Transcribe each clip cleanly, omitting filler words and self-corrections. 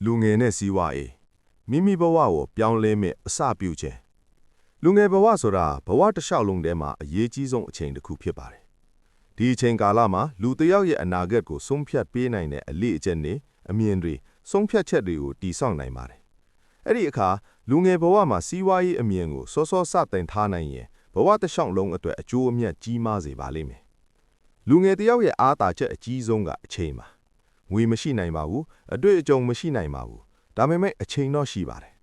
လူငယ်နဲ့စီးပွားရေးမိမိဘဝကိုပြောင်းလဲမဲ့အစပြုခြင်းလူငယ်ဘဝဆိုတာဘဝတစ်လျှောက်လုံးထဲမှာအရေးကြီးဆုံးအချိန်တစ်ခုဖြစ်ပါတယ်ဒီအချိန်ကာလမှာလူတစ်ယောက်ရဲ့အနာဂတ်ကိုဆုံးဖြတ်ပေးနိုင်တဲ့အလေးအကျင့်တွေအမြင်တွေဆုံးဖြတ်ချက်တွေကိုတည်ဆောက်နိုင်ပါတယ်အဲ့ဒီအခါလူငယ်ဘဝမှာစီးပွားရေးအမြင်ကိုစောစောစတင်ထားနိုင်ရင်ဘဝတစ်လျှောက်လုံးအတွက်အကျိုးအမြတ်ကြီးမားစေပါလိမ့်မယ်လူငယ်တစ်ယောက်ရဲ့အားသာချက်အကြီးဆုံးကအချိန်ပါငွေမရှိနိုင်ပါဘူးအတွေ့အကြုံမရှိနိုင်ပါဘူးဒါပေမဲ့အချိန်တော့ရှိပါတယ်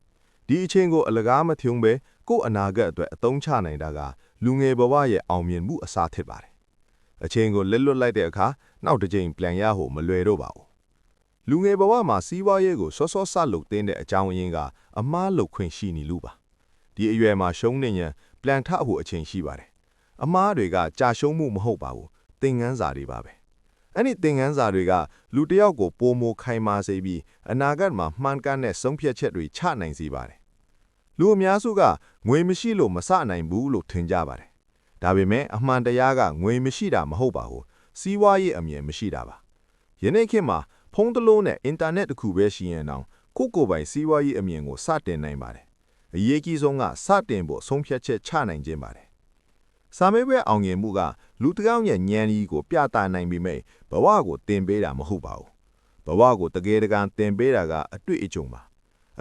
ဒီအချိန်ကိုအလကားမထုံးပဲကိုယ့်အနာဂတ်အတွက်အသုံးချနိုင်တာကလူငယ်ဘဝရဲ့အောင်မြင်မှုအစားဖြစ်ပါတယ်အချိန်ကိုလက်လွတ်လိုက်တဲ့အခါနောက်တစ်ချိန်ပြန်ရဖို့မလွယ်တော့ပါဘူးလူငယ်ဘဝမှာစီးပွားရေးကိုစောစောစလုပ်တဲ့အကြောင်းအရင်းကအမားလုပ်ခွင့်ရှိနေလို့ပါဒီအရွယ်မှာရှုံးနေရင်ပြန်ထဖို့အချိန်ရှိပါတယ်အမားတွေကကြာရှုံးမှုမဟုတ်ပါဘူးသင်ခန်းစာတွေပါပဲအဲ့ဒီသင်ခန်းစာတွေကလူတစ်ယောက်ကိုပိုမိုခိုင်မာစေပြီးအနာဂတ်မှာမှန်ကန်တဲ့ဆုံးဖြတ်ချက်တွေချနိုင်စေပါတယ်လူအများစုကငွေမရှိလို့မစနိုင်ဘူးလို့ထင်ကြပါတယ်ဒါပေမဲ့အမှန်တရားကငွေမရှိတာမဟုတ်ပါဘူးစီးပွားရေးအမြင်မရှိတာပါယနေ့ခေတ်မှာဖုန်းတစ်လုံးနဲ့အင်တာနက်တစ်ခုပဲရှိရင်တော့ကိုယ့်ပိုင်စီးပွားရေးအမြင်ကိုစတင်နိုင်ပါတယ်အရေးကြီးဆုံးကစတင်ဖို့ဆုံးဖြတ်ချက်ချနိုင်ခြင်းပါတယ်စာမေးပွဲအောင်မြင်မှုကလူတစ်ယောက်ရဲ့ဉာဏ်ကြီးကိုပြသနိုင်ပေမဲ့ဘဝကိုသင်ပေးတာမဟုတ်ပါဘူးဘဝကိုတကယ်တမ်းသင်ပေးတာကအတွေ့အကြုံပါ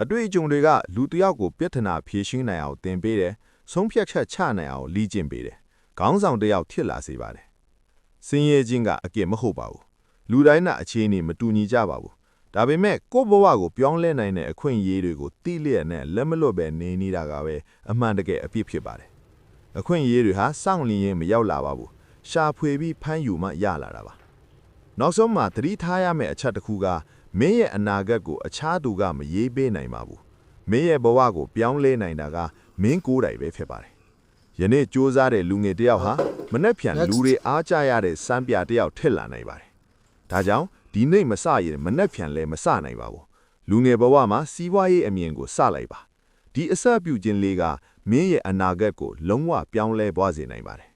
အတွေ့အကြုံတွေကလူတစ်ယောက်ကိုပြဿနာဖြေရှင်းနိုင်အောင်သင်ပေးတယ်ဆုံးဖြတ်ချက်ချနိုင်အောင်လေ့ကျင့်ပေးတယ်ခေါင်းဆောင်တစ်ယောက်ဖြစ်လာစေပါတယ်စင်ရဲခြင်းကအကယ်မဟုတ်ပါဘူးလူတိုင်းကအခြေအနေမတူညီကြပါဘူးဒါပေမဲ့ကိုယ့်ဘဝကိုပြောင်းလဲနိုင်တဲ့အခွင့်အရေးတွေကိုသိလျက်နဲ့လက်မလွတ်ပဲနေနေတာကပဲအမှန်တကယ်အပြစ်ဖြစ်ပါတယ်အခွင့်အရေးတွေဟာစောင့်လျင်မရောက်လာပါဘူးရှာဖွေပြီးဖမ်းယူမှရလာတာပါနောက်ဆုံးမှာသတိထားရမယ့်အချက်တစ်ခုကမင်းရဲ့အနာဂတ်ကိုအခြားသူကမရေးပေးနိုင်ပါဘူးမင်းရဲ့ဘဝကိုပြောင်းလဲနိုင်တာကမင်းကိုယ်တိုင်ပဲဖြစ်ပါတယ်ယနေ့စူးစမ်းတဲ့လူငယ်တစ်ယောက်ဟာမနှက်ဖြန်လူတွေအားကြရတဲ့စမ်းပြတစ်ယောက်ထက်လာနိုင်ပါတယ်ဒါကြောင့်ဒီနေ့မစရင်မနှက်ဖြန်လည်းမစနိုင်ပါဘူးလူငယ်ဘဝမှာစီးပွားရေးအမြင်ကိုစလိုက်ပါဒီအစပြုခြင်းလေးကမင်းရဲ့အနာဂတ်ကိုလုံးဝပြောင်းလဲသွားစေနိုင်ပါတယ်